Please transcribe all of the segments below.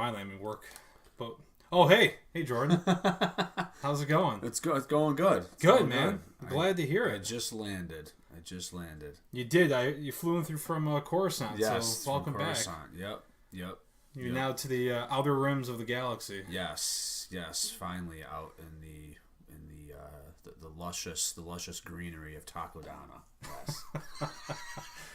finally. I mean, work. But hey, Jordan. How's it going? It's going good. Good, man. I'm glad to hear it. I just landed. You did. You flew in through from Coruscant. Yes, so welcome from Coruscant. back. Yep. You're now to the outer rims of the galaxy. Yes. Finally out in the luscious greenery of Takodana. Yes.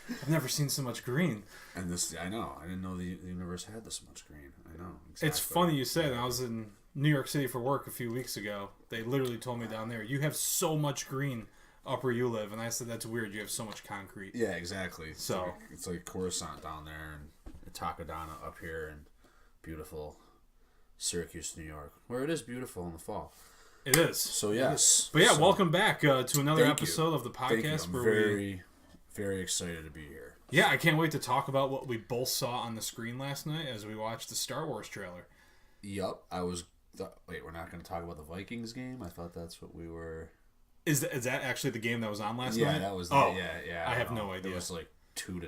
I've never seen so much green. And this, I know. I didn't know the universe had this much green. I know. Exactly. It's funny you said. I was in New York City for work a few weeks ago. They literally told me down there, you have so much green up where you live. And I said, that's weird. You have so much concrete. Yeah, exactly. So it's like Coruscant down there and Takodana up here and beautiful Syracuse, New York, where it is beautiful in the fall. It is. So, yes. But yeah, welcome back to another episode of the podcast. I'm very excited to be here. Yeah, I can't wait to talk about what we both saw on the screen last night as we watched the Star Wars trailer. Yep. Wait, we're not going to talk about the Vikings game? I thought that's what we were... Is that actually the game that was on last night? Yeah, that was... Yeah. I have no idea. It was 2-0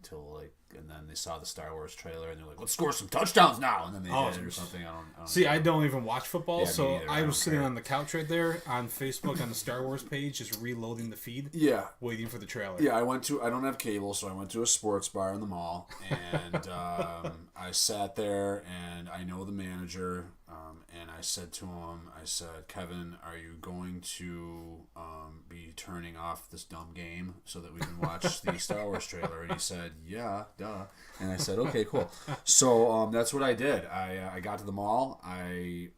till and then they saw the Star Wars trailer and they're like, let's score some touchdowns now, and then they did or something. I don't see. know. I don't even watch football, so I was sitting care. on the couch right there on Facebook on the Star Wars page, just reloading the feed. Yeah, waiting for the trailer. Yeah, I don't have cable, so I went to a sports bar in the mall, and I sat there, and I know the manager, and I said to him, Kevin, are you going to be turning off this dumb game so that we can watch the Star Wars trailer? And he said, yeah, duh. And I said, okay, cool. So that's what I did. I got to the mall. I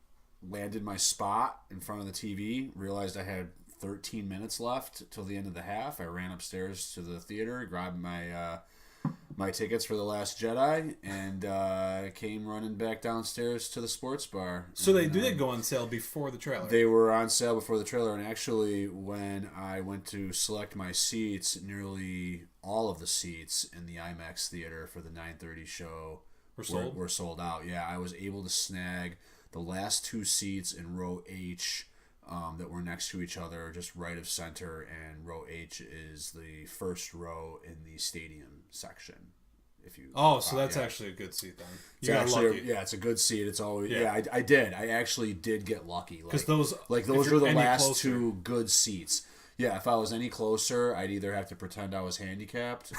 landed my spot in front of the TV, realized I had 13 minutes left till the end of the half. I ran upstairs to the theater, grabbed my tickets for The Last Jedi, and came running back downstairs to the sports bar. So they did go on sale before the trailer. They were on sale before the trailer, and actually when I went to select my seats, nearly all of the seats in the IMAX theater for the 9:30 show were sold out. Yeah, I was able to snag the last two seats in row H that were next to each other, just right of center, and row H is the first row in the stadium section. So that's actually a good seat then. You got lucky. Yeah, it's a good seat. It's always I did. I actually did get lucky. Because those were the last two good seats. Yeah, if I was any closer, I'd either have to pretend I was handicapped,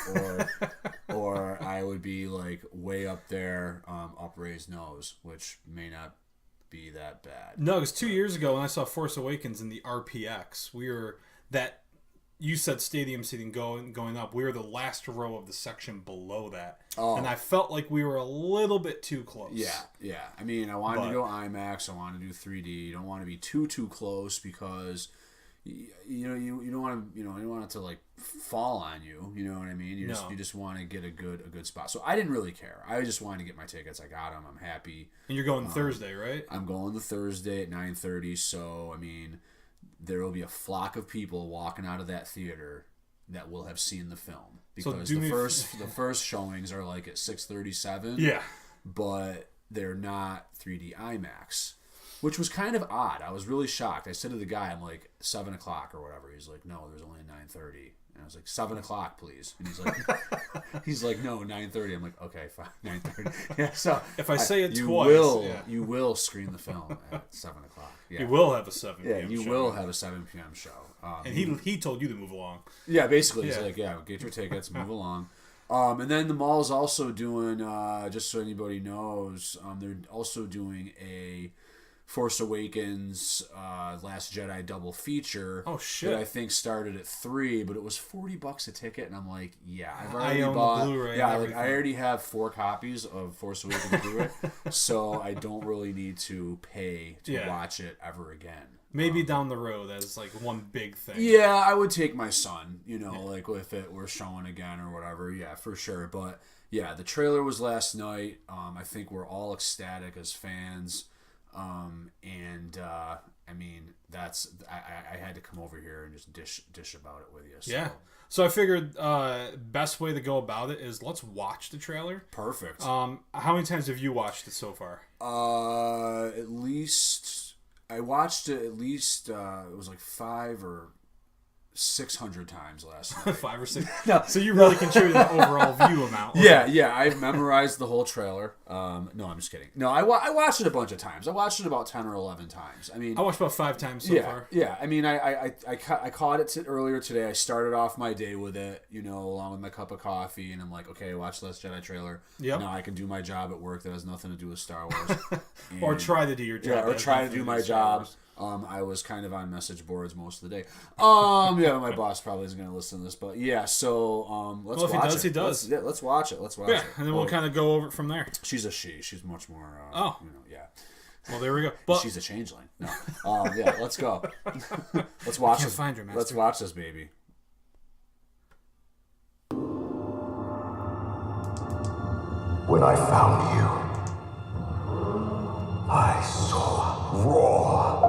or I would be way up there, upraised nose, which may not be that bad. No, because 2 years ago when I saw Force Awakens in the RPX, you said stadium seating going up. We were the last row of the section below that. Oh. And I felt like we were a little bit too close. Yeah. I mean, I wanted to go IMAX. I wanted to do 3D. You don't want to be too close because you don't want to, you don't want it to fall on you. You know what I mean? You just want to get a good spot. So I didn't really care. I just wanted to get my tickets. I got them. I'm happy. And you're going Thursday, right? I'm going the Thursday at 9:30. So I mean, there will be a flock of people walking out of that theater that will have seen the film, because the first showings are at 6:37. Yeah, but they're not 3D IMAX, which was kind of odd. I was really shocked. I said to the guy, I'm like, 7 o'clock or whatever. He's like, no, there's only a 9:30. And I was like, 7 o'clock, please. And he's like, no, 9:30. I'm like, okay, fine, 9:30. Yeah. So if I say it twice, you will screen the film at 7 o'clock. Yeah. You will have a 7 p.m. Yeah, you show. will have a 7 p.m. show. And he told you to move along. Yeah, basically. He's like, get your tickets, move along. And then the mall is also doing, just so anybody knows, they're also doing a Force Awakens, Last Jedi double feature. Oh shit! That I think started at 3, but it was $40 a ticket, and I'm like, I've already bought the Blu-ray. Yeah, I already have 4 copies of Force Awakens Blu-ray, so I don't really need to pay to watch it ever again. Maybe down the road as one big thing. Yeah, I would take my son. If it were showing again or whatever. Yeah, for sure. But yeah, the trailer was last night. I think we're all ecstatic as fans. I mean, I had to come over here and just dish about it with you. So. Yeah. So I figured best way to go about it is let's watch the trailer. Perfect. How many times have you watched it so far? At least I watched it. At least it was 5 or 600 times last night. 5 or 6. No. So you really contributed to the overall view amount. Yeah. I've memorized the whole trailer. No, I'm just kidding. No, I watched it a bunch of times. I watched it about 10 or 11 times. I mean, I watched about 5 times so far. Yeah. I mean, I caught it earlier today. I started off my day with it, along with my cup of coffee, and I'm like, okay, watch the Last Jedi trailer. Yep. Now I can do my job at work that has nothing to do with Star Wars. Or try to do your job. Yeah, or try to do my job. I was kind of on message boards most of the day. My boss probably isn't going to listen to this, but yeah. So let's watch it. If he does, let's watch it. Let's watch it. And then we'll kind of go over it from there. She's a she. She's much more. Yeah. Well, there we go. But she's a changeling. No. Yeah. Let's go. Let's watch this. Find her, Master. Let's watch this, baby. When I found you, I saw raw,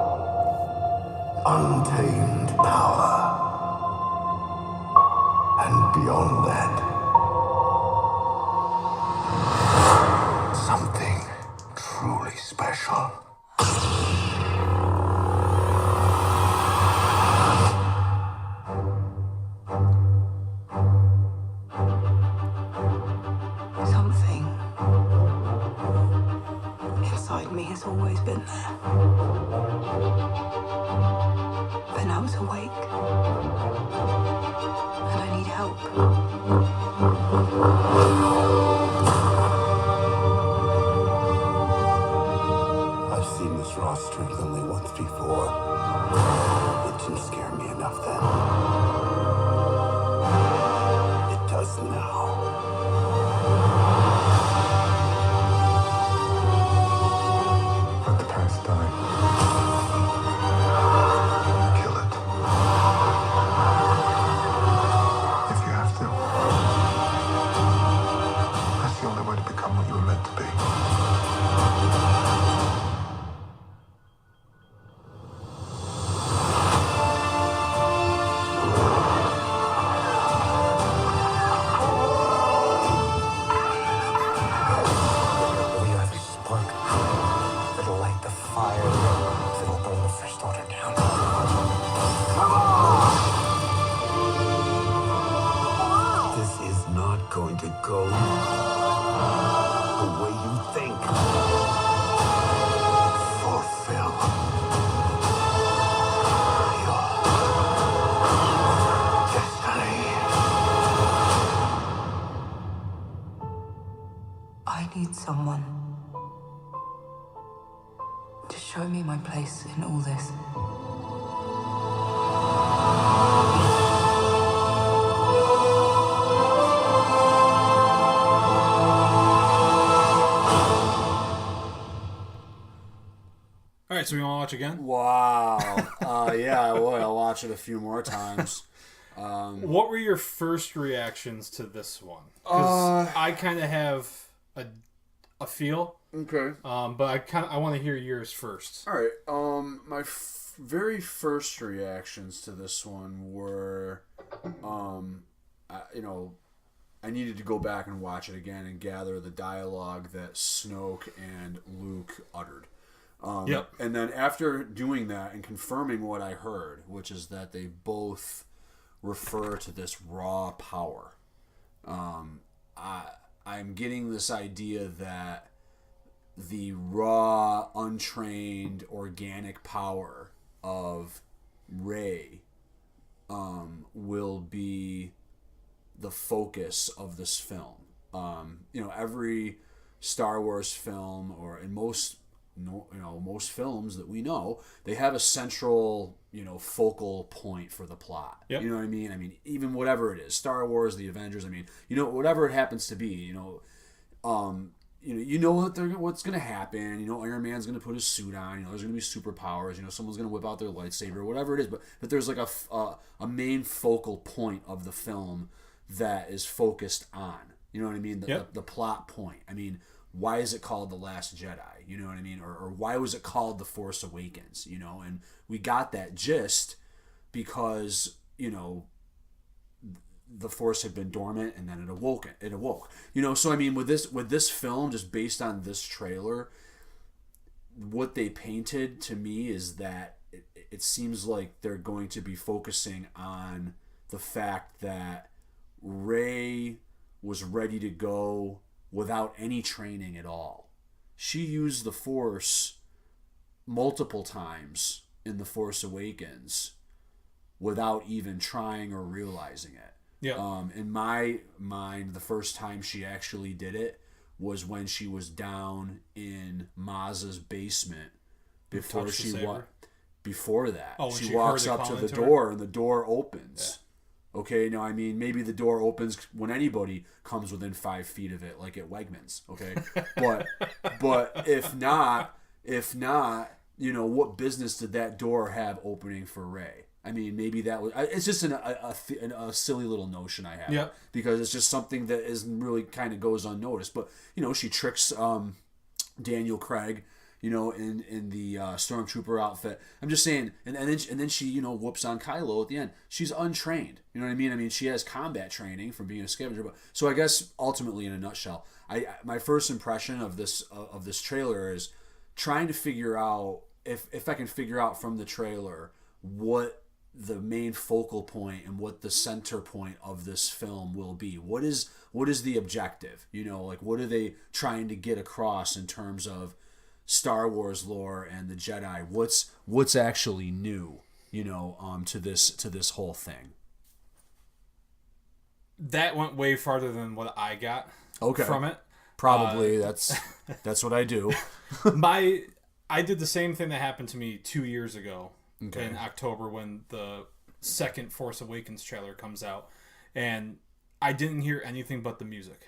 untamed power. And beyond that, something truly special. Something inside me has always been there. But now it's awake. And I need help. I've seen this raw strength only once before. It didn't scare me enough then. It does now. Let the past die. Kill it. If you have to. That's the only way to become what you were meant to be. We are the spark that'll light the fire that'll burn the First Order down. This is not going to go the way you think. Fulfill your destiny. I need someone to show me my place in all this. all right, so we want to watch again. Wow. Yeah, I will. I'll watch it a few more times. What were your first reactions to this one? Because I kind of have a feel. Okay. But I want to hear yours first. All right. My very first reactions to this one were, I needed to go back and watch it again and gather the dialogue that Snoke and Luke uttered. Yep. And then after doing that and confirming what I heard, which is that they both refer to this raw power, I'm getting this idea that the raw, untrained, organic power of Rey will be the focus of this film. Every Star Wars film, or in most films that we know, they have a central, focal point for the plot. Yep. You know what I mean? I mean, even whatever it is, Star Wars, the Avengers, whatever it happens to be, what's going to happen. Iron Man's going to put his suit on. There's going to be superpowers. Someone's going to whip out their lightsaber, whatever it is. But there's like a main focal point of the film that is focused on. You know what I mean? The plot point. I mean, why is it called The Last Jedi? You know what I mean? Or why was it called The Force Awakens? And we got that gist because, the Force had been dormant and then it awoke. So I mean, with this film, just based on this trailer, what they painted to me is that it seems like they're going to be focusing on the fact that Rey was ready to go without any training at all. She used the Force multiple times in The Force Awakens without even trying or realizing it. Yeah. In my mind, the first time she actually did it was when she was down in Maz's basement before before that. Oh, she walks up to the door and the door opens. Yeah. Okay, now I mean maybe the door opens when anybody comes within 5 feet of it, like at Wegmans. Okay, but if not, what business did that door have opening for Rey? I mean, maybe that was. It's just a silly little notion I have. Yeah. Because it's just something that isn't really kind of goes unnoticed. But she tricks Daniel Craig, in the stormtrooper outfit. I'm just saying, and then she whoops on Kylo at the end. She's untrained. You know what I mean? I mean, she has combat training from being a scavenger. But so I guess ultimately, in a nutshell, my first impression of this trailer is trying to figure out if I can figure out from the trailer what the main focal point and what the center point of this film will be. What is the objective? What are they trying to get across in terms of Star Wars lore and the Jedi? What's actually new, to this whole thing? That went way farther than what I got from it. Probably that's what I do. I did the same thing that happened to me 2 years ago. Okay. In October when the second Force Awakens trailer comes out, and I didn't hear anything but the music.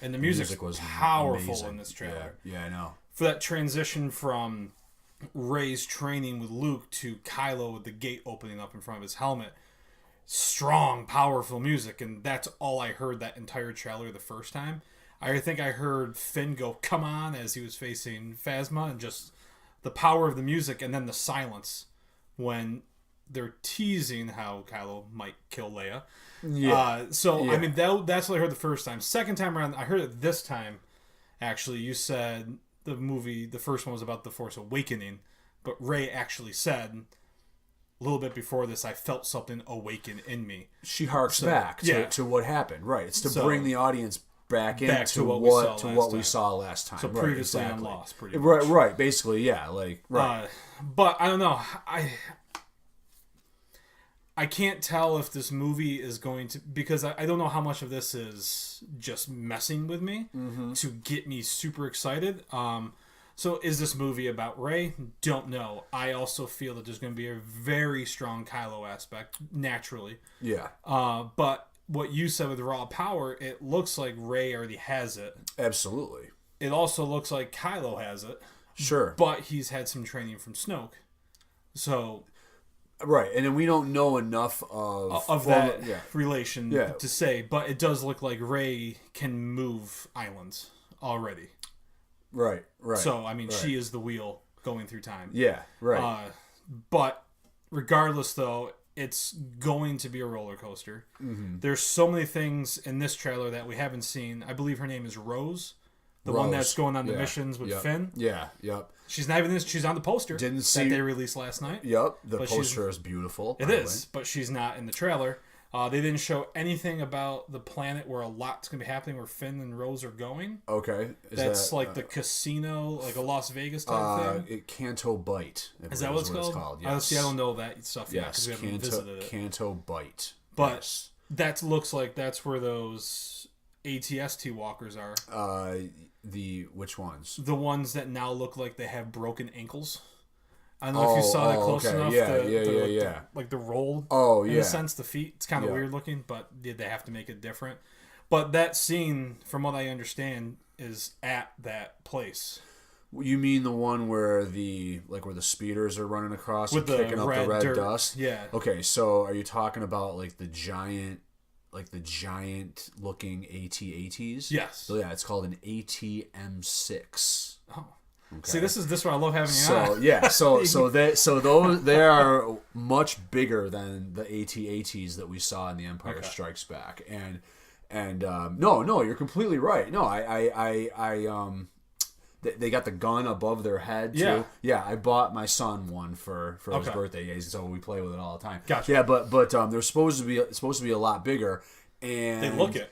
And the music was powerful amazing in this trailer. Yeah, I know. For that transition from Rey's training with Luke to Kylo with the gate opening up in front of his helmet, strong, powerful music, and that's all I heard that entire trailer the first time. I think I heard Finn go, "Come on," as he was facing Phasma, and just the power of the music, and then the silence when they're teasing how Kylo might kill Leia. Yeah. I mean, that's what I heard the first time. Second time around, I heard it this time. Actually, you said the first one was about the Force Awakening, but Rey actually said a little bit before this, I felt something awaken in me. She harks back to what happened. Right. It's to bring the audience back into what we saw last time. So previously on Lost, pretty much. Right. Basically, yeah. But I don't know. I can't tell if this movie is going to, because I don't know how much of this is just messing with me to get me super excited. So is this movie about Rey? Don't know. I also feel that there's going to be a very strong Kylo aspect naturally. Yeah. But what you said with raw power, it looks like Rey already has it. Absolutely. It also looks like Kylo has it. Sure. But he's had some training from Snoke. So... Right, and then we don't know enough of that relation to say, but it does look like Rey can move islands already. Right. So, I mean, she is the wheel going through time. Yeah, right. But regardless, though, it's going to be a roller coaster. Mm-hmm. There's so many things in this trailer that we haven't seen. I believe her name is Rose. The one that's going on the missions with Finn. Yeah, yep. She's not even she's on the poster that they released last night. Yep, the poster is beautiful. It is, but she's not in the trailer. They didn't show anything about the planet where a lot's going to be happening, where Finn and Rose are going. Okay. That's like the casino, like a Las Vegas type thing? Canto Bite. Is that what it's called? Yes. I don't know that stuff yet because we haven't visited it. Canto Bite. But that looks like that's where those ATST walkers are. Which ones? The ones that now look like they have broken ankles. I don't know if you saw that close enough. Yeah. Like the roll. Oh, in a sense, the feet. It's kind of weird looking, but they have to make it different. But that scene, from what I understand, is at that place. You mean the one where the speeders are running across and kicking up the red dust? Yeah. Okay, so are you talking about like the giant looking AT-ATs? Yes. So yeah, it's called an AT-M6. Oh. Okay. See, this is what I love having you on. Yeah, so those they are much bigger than the AT-ATs that we saw in The Empire Strikes Back, and no, you're completely right. No, I they got the gun above their head too. Yeah. Yeah, I bought my son one for his birthday. Yeah, so we play with it all the time. Gotcha. Yeah, but they're supposed to be a lot bigger, and They look it.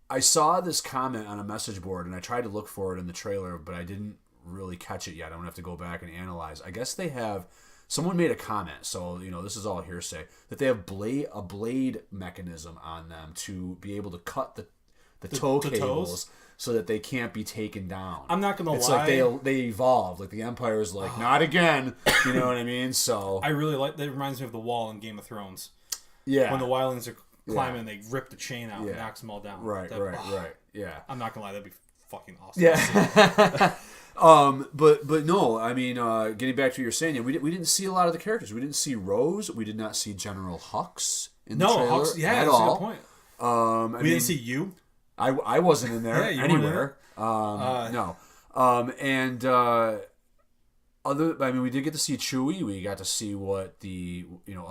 I saw this comment on a message board, and I tried to look for it in the trailer, but I didn't really catch it yet. I'm gonna have to go back and analyze. I guess they have. Someone made a comment, so this is all hearsay, that they have a blade mechanism on them to be able to cut the toe cables so that they can't be taken down. I'm not gonna lie. It's like they evolved. Like the Empire's like, not again. You know what I mean? So I really like that. Reminds me of the wall in Game of Thrones. Yeah. When the wildlings are climbing, they rip the chain out and knocks them all down. Right. Yeah. I'm not gonna lie, that'd be fucking awesome. Yeah. But no, I mean, getting back to what you're saying, we didn't see a lot of the characters. We didn't see Rose. We did not see General Hux in the trailer Hux, yeah, at that's all. a good point. We didn't see you. I wasn't in there anywhere. No. We did get to see Chewie. We got to see what a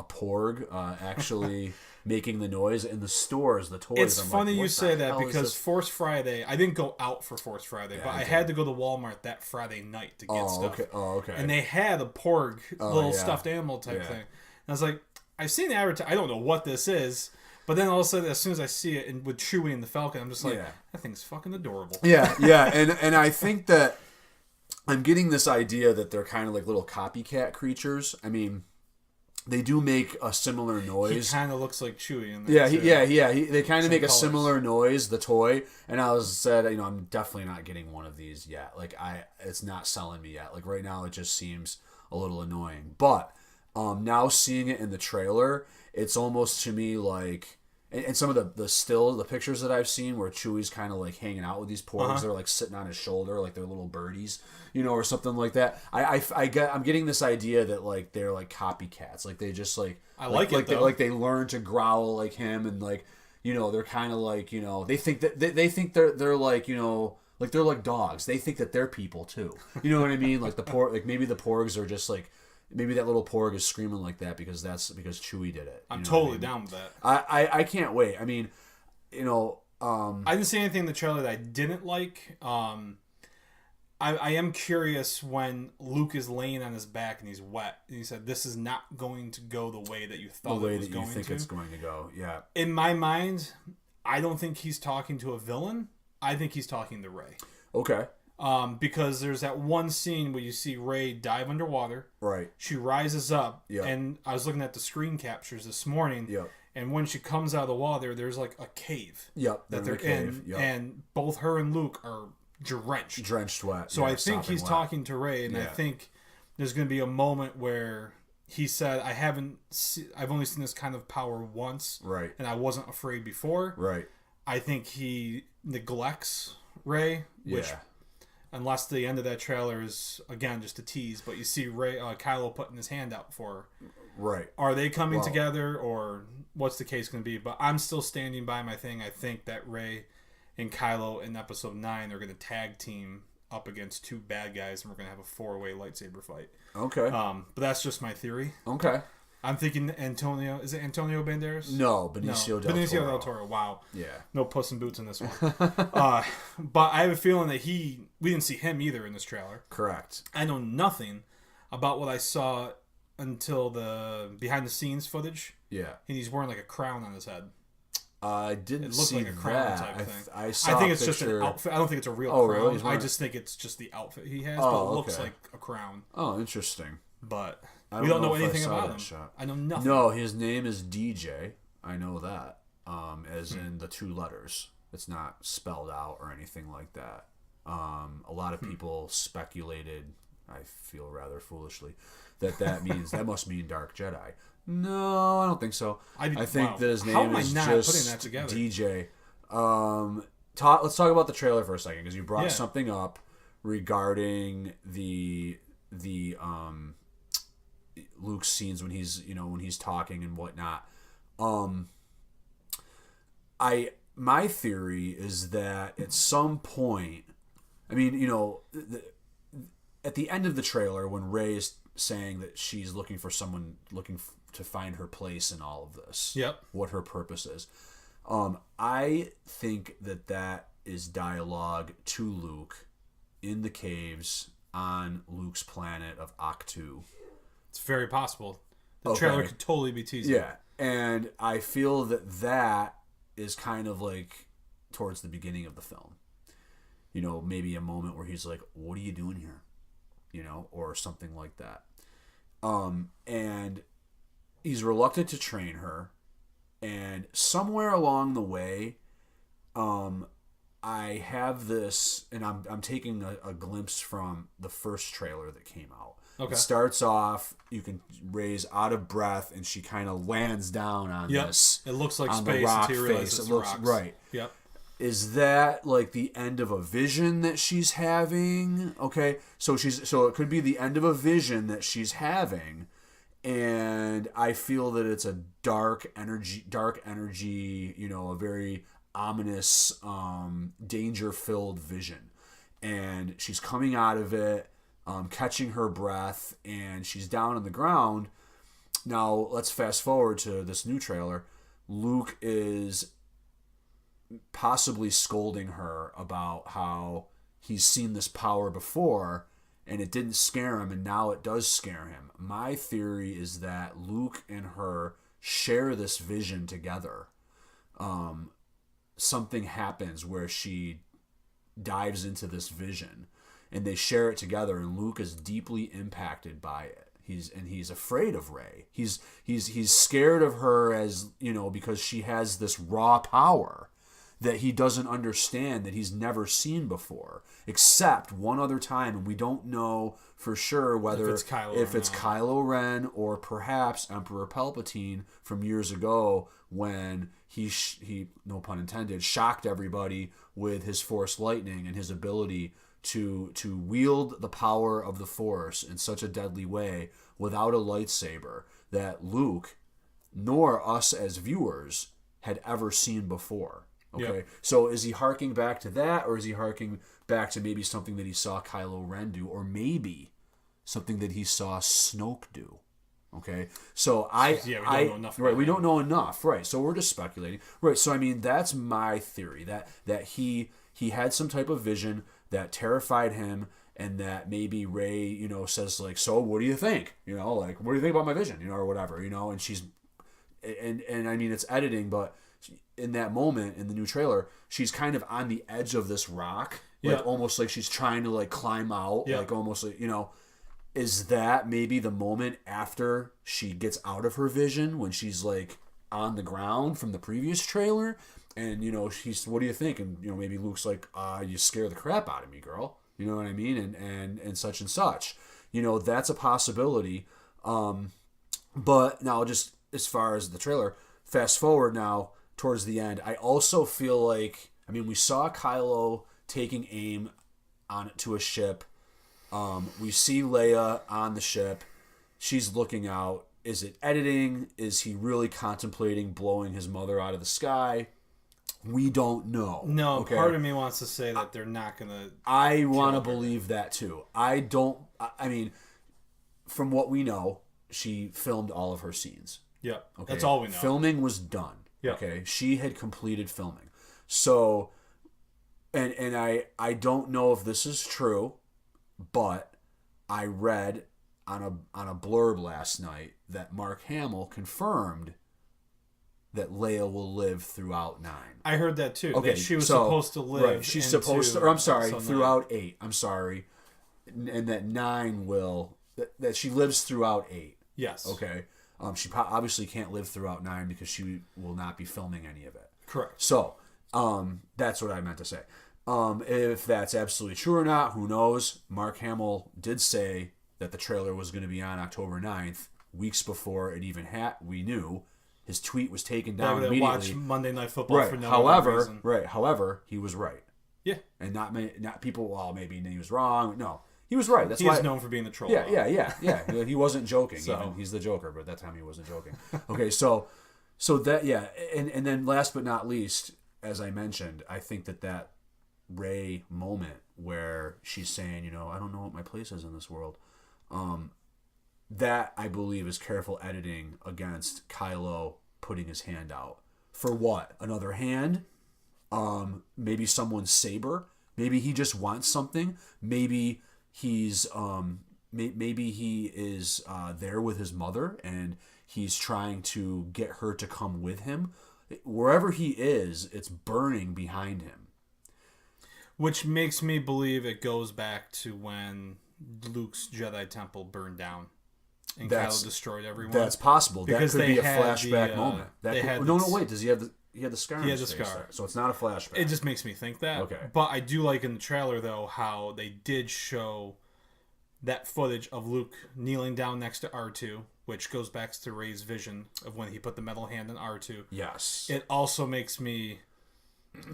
Porg actually making the noise in the stores, the toys. It's funny you say that because Force Friday, I didn't go out for Force Friday, but I had to go to Walmart that Friday night to get stuff. Okay. And they had a Porg little stuffed animal type thing. And I was like, I've seen the advertisement. I don't know what this is. But then all of a sudden, as soon as I see it, and with Chewie and the Falcon, I'm just like, that thing's fucking adorable. Yeah. And I think that I'm getting this idea that they're kind of like little copycat creatures. I mean, they do make a similar noise. He kind of looks like Chewie in there. They kind of make a similar noise, the toy. And I said, I'm definitely not getting one of these yet. Like, it's not selling me yet. Like, right now, it just seems a little annoying. But now seeing it in the trailer, it's almost to me like, and some of the pictures that I've seen where Chewie's kind of like hanging out with these porgs, they're like sitting on his shoulder like they're little birdies, or something like that. I'm getting this idea that like they're like copycats, like they just like they learn to growl like him, and like they're kind of like they think that they think they're like like they're like dogs. They think that they're people too. You know what I mean? Like maybe the porgs are just like. Maybe that little porg is screaming like that because Chewie did it. I'm totally down with that. I can't wait. I mean, I didn't see anything in the trailer that I didn't like. I am curious when Luke is laying on his back and he's wet, and he said, "This is not going to go the way that you thought it was going to." The way that you think it's going to go, yeah. In my mind, I don't think he's talking to a villain. I think he's talking to Rey. Okay. Because there's that one scene where you see Rey dive underwater. Right. She rises up, and I was looking at the screen captures this morning. Yep. And when she comes out of the water, there's like a cave. Yep. That they're in, and both her and Luke are drenched wet. So I think he's talking to Rey, and I think there's going to be a moment where he said, I've only seen this kind of power once, right? And I wasn't afraid before, right? I think he neglects Rey, which. Unless the end of that trailer is, again, just a tease, but you see Kylo putting his hand out for her. Right. Are they coming together, or what's the case going to be? But I'm still standing by my thing. I think that Rey and Kylo in Episode 9 are going to tag team up against two bad guys, and we're going to have a 4-way lightsaber fight. Okay. But that's just my theory. Okay. I'm thinking Antonio... Is it Antonio Banderas? No, Benicio del Toro. Wow. Yeah. No Puss in Boots in this one. But I have a feeling that we didn't see him either in this trailer. Correct. I know nothing about what I saw until the behind-the-scenes footage. Yeah. And he's wearing like a crown on his head. I didn't see like a crown that. Type thing. I saw think it's just an outfit. I don't think it's a real crown. Really? I just think it's just the outfit he has, but it looks like a crown. Oh, interesting. But... We don't know anything about him. Shot. I know nothing. No, his name is DJ. I know that. As in the 2 letters. It's not spelled out or anything like that. A lot of people speculated, I feel rather foolishly, that means that must mean Dark Jedi. No, I don't think so. I think that his name is just DJ. Let's talk about the trailer for a second, because you brought something up regarding the Luke's scenes when he's talking and whatnot. My theory is that at some point, I mean, at the end of the trailer when Rey is saying that she's looking for someone to find her place in all of this, what her purpose is, I think that is dialogue to Luke in the caves on Luke's planet of Ahch-To. It's very possible. The trailer could totally be teasing. Yeah, and I feel that is kind of like towards the beginning of the film. You know, maybe a moment where he's like, "What are you doing here?" You know, or something like that. And he's reluctant to train her, and somewhere along the way, I have this, and I'm taking a glimpse from the first trailer that came out. Okay. It starts off, you can Rey's out of breath, and she kind of lands down on this. It looks like on space the rock until you realize face. it's It looks rocks. right. Yep. Is that like the end of a vision that she's having? Okay, so it could be the end of a vision that she's having, and I feel that it's a dark energy, you know, a very ominous, danger-filled vision, and she's coming out of it, catching her breath, and she's down on the ground. Now let's fast forward to this new trailer. Luke is possibly scolding her about how he's seen this power before and it didn't scare him, and now it does scare him. My theory is that Luke and her share this vision together. Something happens where she dives into this vision and they share it together, and Luke is deeply impacted by it. He's afraid of Rey. He's scared of her, as you know, because she has this raw power that he doesn't understand, that he's never seen before, except one other time, and we don't know for sure whether if it's Kylo Ren or perhaps Emperor Palpatine from years ago, when he no pun intended, shocked everybody with his Force lightning and his ability to wield the power of the Force in such a deadly way without a lightsaber that Luke nor us as viewers had ever seen before. Okay, Yep. So is he harking back to that, or is he harking back to maybe something that he saw Kylo Ren do, or maybe something that he saw Snoke do? Okay, so we don't know enough. Right, we don't know enough. Right, so we're just speculating. Right, so I mean that's my theory, that he had some type of vision that terrified him, and that maybe Rey, you know, says like, "So what do you think? You know, like what do you think about my vision? You know, or whatever. You know," and she's, and I mean it's editing, but in that moment in the new trailer, she's kind of on the edge of this rock, like almost like she's trying to like climb out, like almost like, you know, is that maybe the moment after she gets out of her vision when she's like on the ground from the previous trailer, and you know she's, what do you think? And you know maybe Luke's like, you scare the crap out of me, girl. You know what I mean? And such and such. You know, that's a possibility. But now just as far as the trailer, fast forward now towards the end, I also feel like, I mean, we saw Kylo taking aim to a ship. We see Leia on the ship. She's looking out. Is it editing? Is he really contemplating blowing his mother out of the sky? We don't know. No, okay? Part of me wants to say that they're not going to... I want to believe that too. I mean, from what we know, she filmed all of her scenes. Yeah, okay? That's all we know. Filming was done. Yeah. Okay, she had completed filming. So, and I don't know if this is true, but I read on a blurb last night that Mark Hamill confirmed that Leia will live throughout 9. I heard that too. Okay, that she was so, supposed to live. Right, she's supposed to. Or I'm sorry, episode throughout 9. 8. I'm sorry, and that 9 will that she lives throughout 8. Yes. Okay. She obviously can't live throughout 9 because she will not be filming any of it. Correct. So, that's what I meant to say. If that's absolutely true or not, who knows? Mark Hamill did say that the trailer was going to be on October 9th, weeks before it even we knew. His tweet was taken down immediately. Watch Monday Night Football right. for no other reason. However, he was right. Yeah. And not people, well, maybe he was wrong. No. He was right. That's he why is known for being the troll. Yeah. He wasn't joking. So. Even he's the Joker, but at that time he wasn't joking. Okay, so that, yeah, and then last but not least, as I mentioned, I think that Rey moment where she's saying, you know, I don't know what my place is in this world. That I believe is careful editing against Kylo putting his hand out. For what? Another hand? Maybe someone's saber? Maybe he just wants something. Maybe he's maybe he is there with his mother and he's trying to get her to come with him. Wherever he is, it's burning behind him. Which makes me believe it goes back to when Luke's Jedi Temple burned down and Kylo destroyed everyone. That's possible. Because that could be a flashback moment. Wait. Does he have the... He had the scar. He had the scar. There, so it's not a flashback. It just makes me think that. Okay. But I do like in the trailer, though, how they did show that footage of Luke kneeling down next to R2, which goes back to Rey's vision of when he put the metal hand in R2. Yes. It also makes me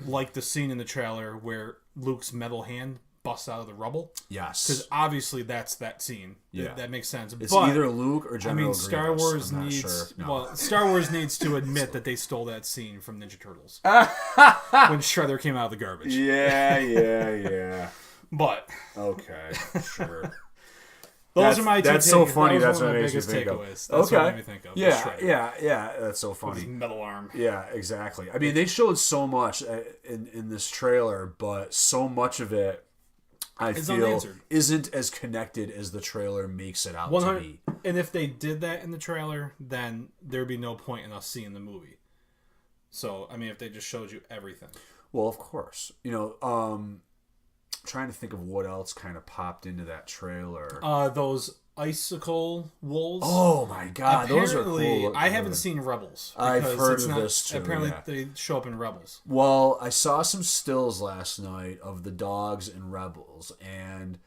like the scene in the trailer where Luke's metal hand busts out of the rubble. Yes. Because obviously that's that scene. Yeah. That makes sense. It's either Luke or General Grievous. Star Wars I'm not needs... sure. No. Well, Star Wars needs to admit that they stole that scene from Ninja Turtles. When Shredder came out of the garbage. Yeah. But... Okay, sure. Those are my two That's so funny. That's what makes me think of. That's what made me think of. Yeah. That's so funny. With his metal arm. Yeah, exactly. I mean, they showed so much in this trailer, but so much of it, I feel, unanswered. Isn't as connected as the trailer makes it out to be. And if they did that in the trailer, then there'd be no point in us seeing the movie. So, I mean, if they just showed you everything. Well, of course. Trying to think of what else kind of popped into that trailer. Those icicle wolves. Oh my god, those are cool. I haven't seen Rebels. I've heard of this too. Apparently, they show up in Rebels. Well, I saw some stills last night of the dogs in Rebels, and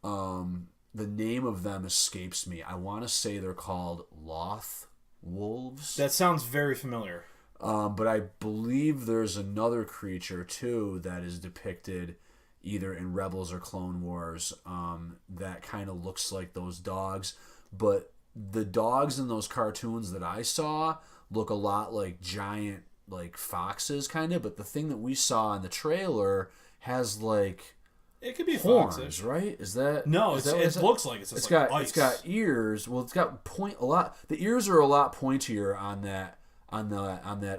the name of them escapes me. I want to say they're called Loth wolves. That sounds very familiar. But I believe there's another creature too that is depicted either in Rebels or Clone Wars, that kind of looks like those dogs. But the dogs in those cartoons that I saw look a lot like giant, like foxes, kind of. But the thing that we saw in the trailer has like it could be horns, foxish. Right? Is that no? It looks like it's got ice. It's got ears. Well, it's got a lot. The ears are a lot pointier on that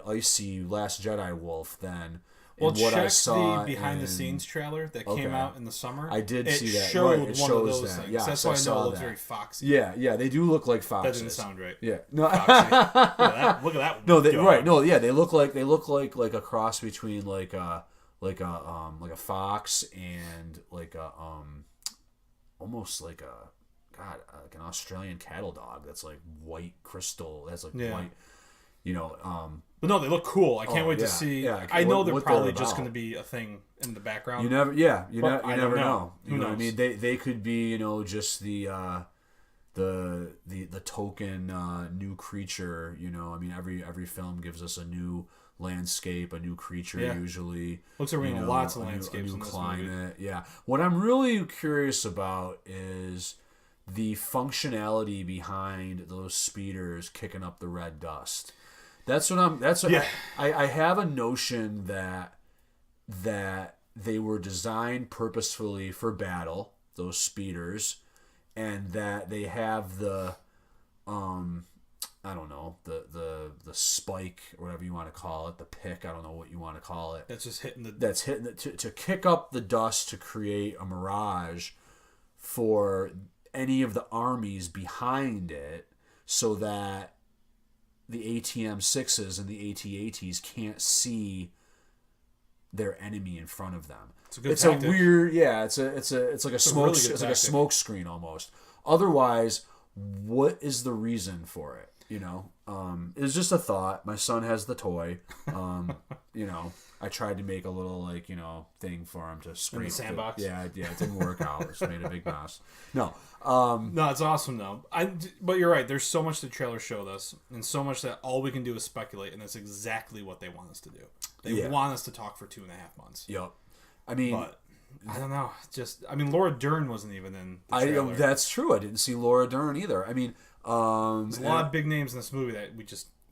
icy Last Jedi wolf than. Well, what check I saw the behind-the-scenes trailer that came out in the summer. I did see that. It showed right. It one shows of those that. things. Yes, that's why I know it looks that. very foxy. Yeah, they do look like foxes. That didn't sound right. Yeah, no, look at that. No, right. No, yeah, they look like a cross between like a fox and like a almost like like an Australian cattle dog that's like white crystal. That's like white. But no, they look cool. I can't wait to see. Yeah, I know they're probably just going to be a thing in the background. You never know. Who knows? I mean, they could be, just the token new creature. I mean, every film gives us a new landscape, a new creature usually. Looks like we're in lots of landscapes, a new in this climate. movie. Yeah. What I'm really curious about is the functionality behind those speeders kicking up the red dust. I have a notion that they were designed purposefully for battle, those speeders, and that they have the I don't know, the spike or whatever you want to call it, the pick, I don't know what you want to call it. That's just hitting to kick up the dust to create a mirage for any of the armies behind it, so that the ATM-6s and the AT-ATs can't see their enemy in front of them. It's a weird, it's like a smoke, it's like a smoke screen almost. Otherwise, what is the reason for it? It's just a thought. My son has the toy. I tried to make a little thing for him to scrape. In the sandbox. It didn't work out. It's made a big mess. No, it's awesome though. But you're right. There's so much the trailer showed us, and so much that all we can do is speculate, and that's exactly what they want us to do. They want us to talk for 2.5 months. Yep. I mean, but I don't know. Laura Dern wasn't even in the trailer. That's true. I didn't see Laura Dern either. I mean, there's a lot of big names in this movie that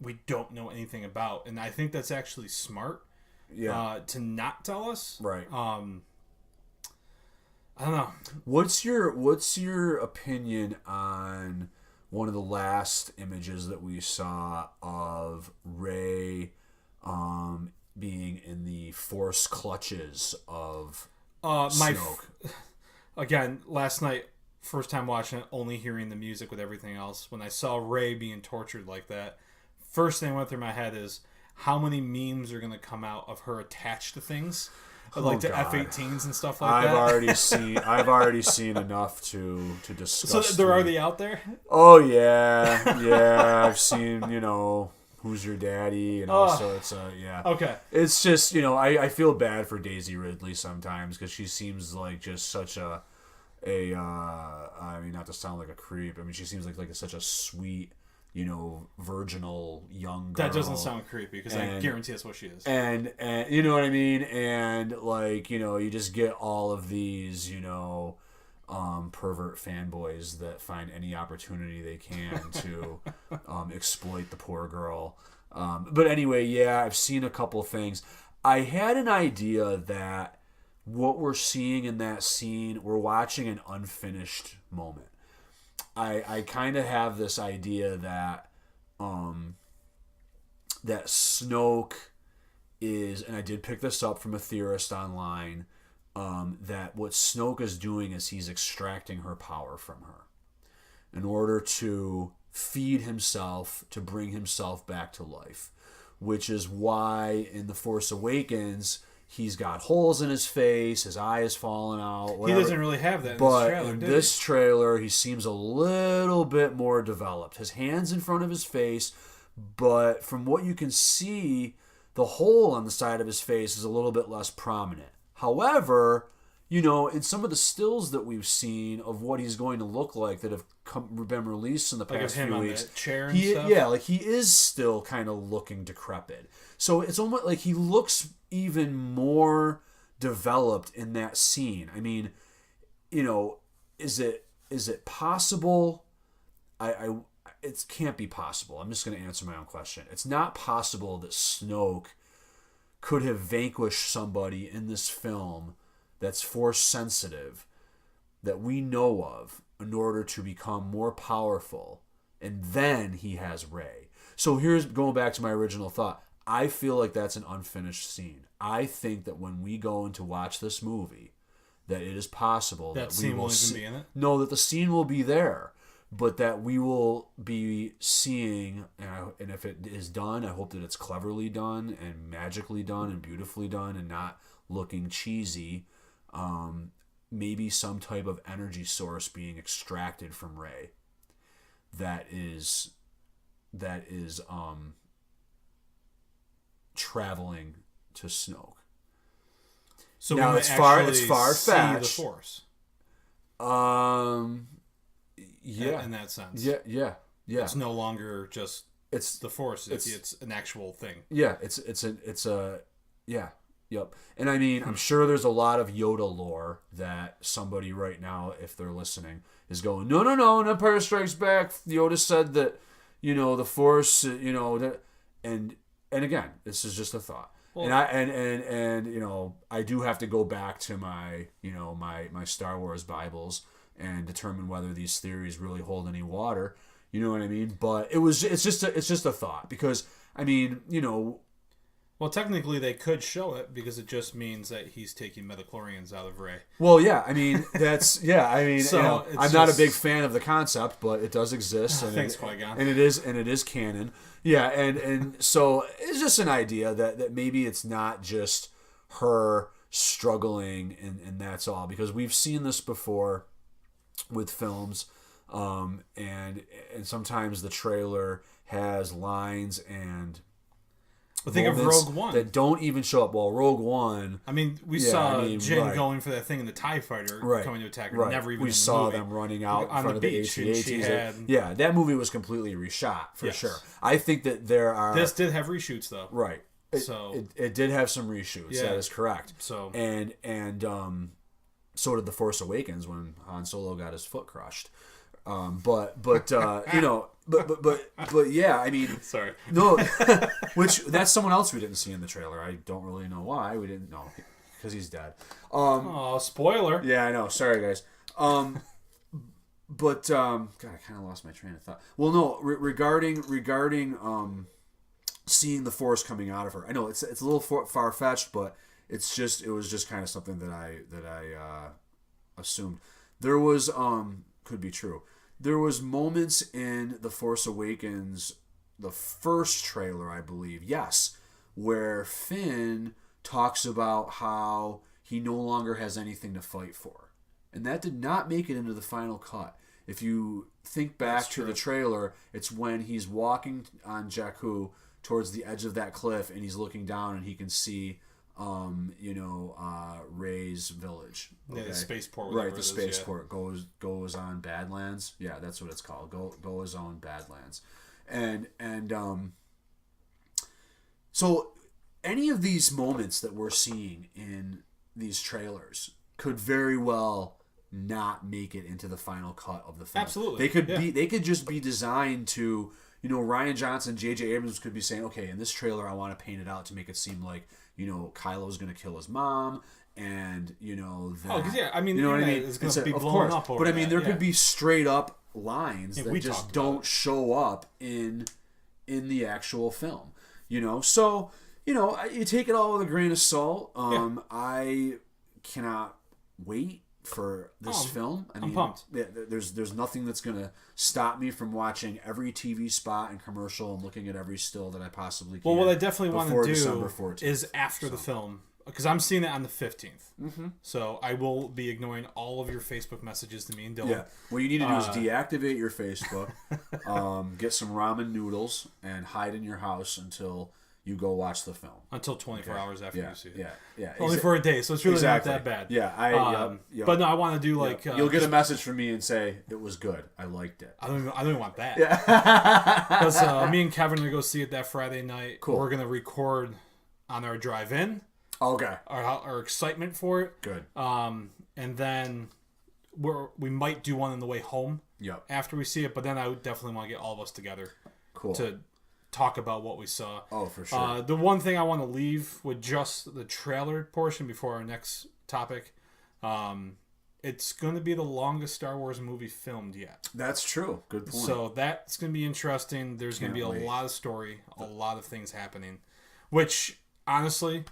we don't know anything about, and I think that's actually smart. Yeah. To not tell us. Right. I don't know. What's your opinion on one of the last images that we saw of Rey being in the Force clutches of Snoke. Again, last night, first time watching it, only hearing the music with everything else. When I saw Rey being tortured like that, first thing that went through my head is how many memes are going to come out of her attached to things, like to F-18s and stuff like that. I've already seen enough to discuss. So they're already out there. Oh yeah. I've seen Who's Your Daddy and all sorts of Okay. It's just I feel bad for Daisy Ridley sometimes because she seems like just such a I mean, not to sound like a creep. I mean, she seems like such a sweet, virginal young girl. That doesn't sound creepy because I guarantee that's what she is. And you know what I mean? And you just get all of these, pervert fanboys that find any opportunity they can to exploit the poor girl. But anyway, yeah, I've seen a couple things. I had an idea that what we're seeing in that scene, we're watching an unfinished moment. I kind of have this idea that that Snoke is, and I did pick this up from a theorist online, that what Snoke is doing is he's extracting her power from her in order to feed himself, to bring himself back to life, which is why in The Force Awakens he's got holes in his face, his eye is falling out, whatever. He doesn't really have that in but this trailer, in this trailer, he seems a little bit more developed. His hand's in front of his face, but from what you can see, the hole on the side of his face is a little bit less prominent. However, in some of the stills that we've seen of what he's going to look like that have been released in the past few weeks, that chair and stuff? Yeah, he is still kind of looking decrepit. So it's almost like he looks even more developed in that scene. I mean, is it possible? It can't be possible. I'm just going to answer my own question. It's not possible that Snoke could have vanquished somebody in this film that's Force sensitive that we know of in order to become more powerful, and then he has Rey. So here's going back to my original thought. I feel like that's an unfinished scene. I think that when we go in to watch this movie, that it is possible that scene we will won't even be in it? No, that the scene will be there, but that we will be seeing, and if it is done, I hope that it's cleverly done and magically done and beautifully done and not looking cheesy. Maybe some type of energy source being extracted from Rey that is traveling to Snoke. So now it's far fetched. The Force. Yeah. In that sense. Yeah. It's no longer just the Force. It's an actual thing. Yeah. Yep. And I mean, I'm sure there's a lot of Yoda lore that somebody right now, if they're listening, is going, no, Empire Strikes Back. Yoda said that, the Force, and again, this is just a thought. Well, and I do have to go back to my, my Star Wars Bibles and determine whether these theories really hold any water. You know what I mean? But it's just a thought because I mean, well, technically they could show it because it just means that he's taking midichlorians out of Rey. Well, yeah, I mean that's I mean, so I'm not a big fan of the concept, but it does exist, and thanks, Qui-Gon. and it is canon. Yeah, and so it's just an idea that maybe it's not just her struggling and that's all, because we've seen this before with films, and sometimes the trailer has lines and think of Rogue One that don't even show up. Well, Rogue One. I mean, we saw Jyn going for that thing in the TIE Fighter, coming to attack her. Never even. We saw them running out in front of the AT-ATs. Yeah, that movie was completely reshot for sure. I think that there are. This did have reshoots though. Right. It did have some reshoots. Yeah. That is correct. So and so did The Force Awakens when Han Solo got his foot crushed. But yeah, I mean, sorry, no, which that's someone else we didn't see in the trailer. I don't really know why we didn't know, because he's dead. Spoiler. Yeah, I know. Sorry, guys. God, I kind of lost my train of thought. Well, no, regarding seeing the Force coming out of her. I know it's a little far fetched, but it was just kind of something that I assumed. There was could be true. There was moments in The Force Awakens, the first trailer, I believe, yes, where Finn talks about how he no longer has anything to fight for. And that did not make it into the final cut. If you think back to the trailer, it's when he's walking on Jakku towards the edge of that cliff and he's looking down and he can see Rey's village. Okay? Yeah, the spaceport. Right, the spaceport goes on Badlands. Yeah, that's what it's called. Goes on Badlands. And so any of these moments that we're seeing in these trailers could very well not make it into the final cut of the film. Absolutely. They could just be designed to, Rian Johnson, J.J. Abrams could be saying, okay, in this trailer I want to paint it out to make it seem like, Kylo's going to kill his mom, and, that... Oh, because, yeah, I mean, you know what I mean? It's going to be blown up over But, I mean, there that, could be straight up lines that we just don't show up in the actual film, So, you take it all with a grain of salt. I cannot wait for this film. I'm pumped. There's nothing that's gonna stop me from watching every TV spot and commercial and looking at every still that I possibly can. Well, what I definitely want to do December 14th, is after the film, because I'm seeing it on the 15th. Mm-hmm. So I will be ignoring all of your Facebook messages to me and Dylan. Yeah. What you need to do is deactivate your Facebook, get some ramen noodles, and hide in your house until you go watch the film. Until 24 hours after you see it. Yeah. Only for a day, so it's really not that bad. Yeah, But no, I want to do like... You'll get a message from me and say, it was good. I liked it. I don't even want that. Yeah. Because me and Kevin are going to go see it that Friday night. Cool. We're going to record on our drive-in. Okay. Our excitement for it. Good. And then we might do one on the way home. Yep. After we see it, but then I would definitely want to get all of us together. Cool. To talk about what we saw. Oh, for sure. The one thing I want to leave with just the trailer portion before our next topic, it's going to be the longest Star Wars movie filmed yet. That's true. Good point. So that's going to be interesting. There's going to be a lot of story, a lot of things happening, which honestly,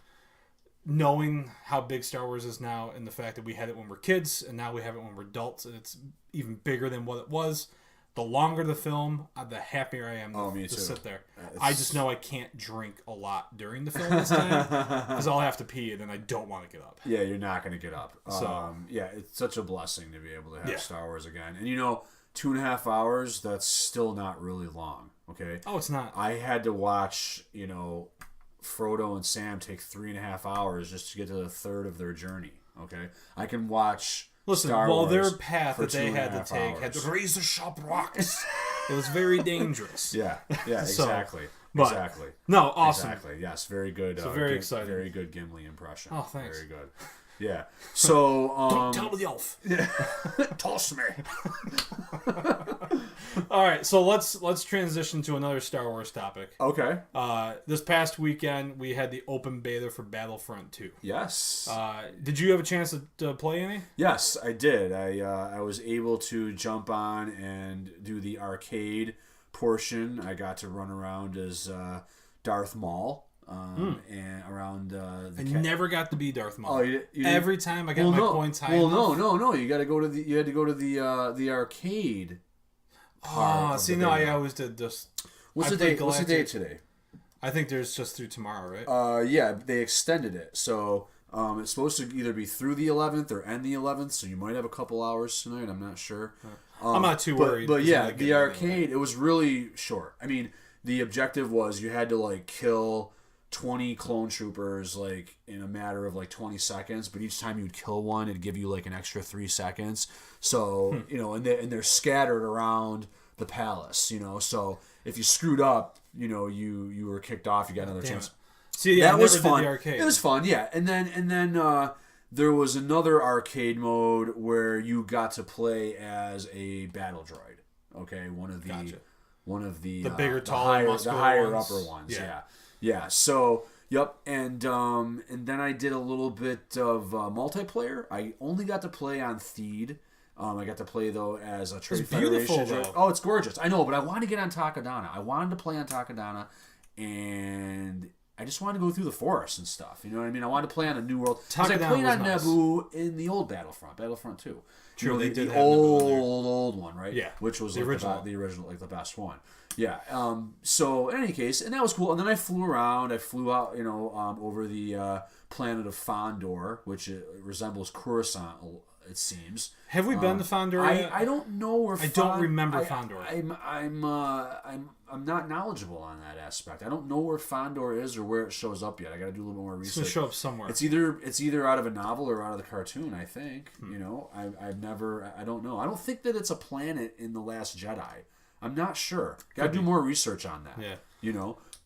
knowing how big Star Wars is now and the fact that we had it when we're kids and now we have it when we're adults and it's even bigger than what it was, the longer the film, the happier I am to sit there. I just know I can't drink a lot during the film this time because I'll have to pee and then I don't want to get up. Yeah, you're not going to get up. So it's such a blessing to be able to have Star Wars again. And 2.5 hours, that's still not really long, okay? Oh, it's not. I had to watch, Frodo and Sam take 3.5 hours just to get to the third of their journey, okay? I can watch... Listen, Star well, Wars their path that they had to take hours. had to razor sharp rocks. It was very dangerous. Yeah, exactly. But, exactly. No, awesome. Exactly. Yes, very good. So very exciting. Very good Gimli impression. Oh, thanks. Very good. Yeah. So don't tell the elf. Yeah. Toss me. All right, so let's transition to another Star Wars topic. Okay. This past weekend we had the open beta for Battlefront 2. Yes. Did you have a chance to play any? Yes, I did. I was able to jump on and do the arcade portion. I got to run around as Darth Maul. And around I never got to be Darth Maul. Oh, you every time I got my points high enough. No. You had to go to the arcade. Oh, see, no, I always did just. What's the date? What's the date today? I think there's just through tomorrow, right? Yeah, they extended it, so it's supposed to either be through the 11th or end the 11th. So you might have a couple hours tonight. I'm not sure. I'm not too worried. But yeah, the arcade it was really short. I mean, the objective was you had to kill 20 clone troopers in a matter of 20 seconds, but each time you'd kill one it'd give you an extra 3 seconds, so and they're scattered around the palace, so if you screwed up, you were kicked off, you got another chance. See, yeah, that was fun. The arcade. It was fun, yeah. And then there was another arcade mode where you got to play as a battle droid, okay, one of the bigger, taller, the higher upper ones, yeah. So, yep, and then I did a little bit of multiplayer. I only got to play on Theed. I got to play though as a Trade Federation. Though. Oh, it's gorgeous. I know, but I wanted to get on Takodana. I wanted to play on Takodana, and I just wanted to go through the forest and stuff. You know what I mean? I wanted to play on a new world. Because I Takadana played was on nice. Naboo in the old Battlefront 2. True, You know, they did the have Naboo in there. old one, right? Yeah, which was the like original. the original, like the best one. Yeah. So in any case, and that was cool. And then I flew around. I flew out, over the planet of Fondor, which resembles Coruscant. It seems. Have we been to Fondor yet? I don't know where. I don't remember Fondor. I'm not knowledgeable on that aspect. I don't know where Fondor is or where it shows up yet. I got to do a little more research. It's gonna show up somewhere. It's either out of a novel or out of the cartoon. I think. I've never. I don't know. I don't think that it's a planet in the Last Jedi. I'm not sure. Got to do more research on that. Yeah.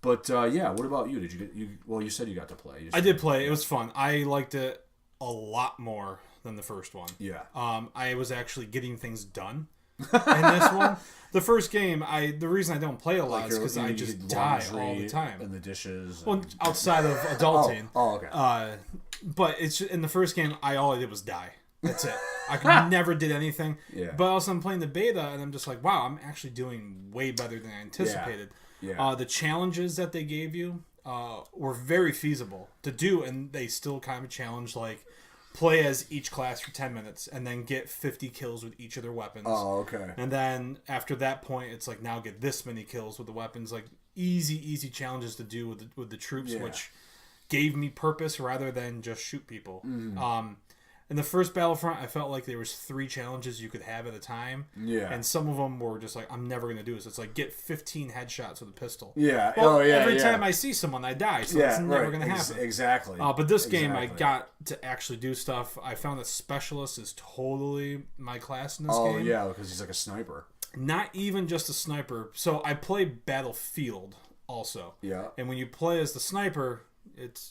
But yeah. What about you? Did you get Well, you said you got to play. I did play. It was fun. I liked it a lot more than the first one. Yeah. I was actually getting things done in this one. The first game, the reason I don't play a lot is because I just die all the time. And the dishes. Well, outside of adulting. Okay. But it's in the first game, all I did was die. That's it. I never did anything. Yeah. But also I'm playing the beta, and I'm just like, wow, I'm actually doing way better than I anticipated. Yeah. The challenges that they gave you were very feasible to do, and they still kind of challenge, like, play as each class for 10 minutes and then get 50 kills with each of their weapons. Oh, okay. And then after that point, it's like, now get this many kills with the weapons. Like, easy challenges to do with the troops, which gave me purpose rather than just shoot people. In the first Battlefront, I felt like there was 3 challenges you could have at a time. Yeah. And some of them were just like, I'm never going to do this. It's like, get 15 headshots with a pistol. Yeah. Well, every time I see someone, I die. So it's never going to happen. Exactly. But this game, I got to actually do stuff. I found that Specialist is totally my class in this game. Oh, yeah, because he's like a sniper. Not even just a sniper. So I play Battlefield also. Yeah. And when you play as the sniper,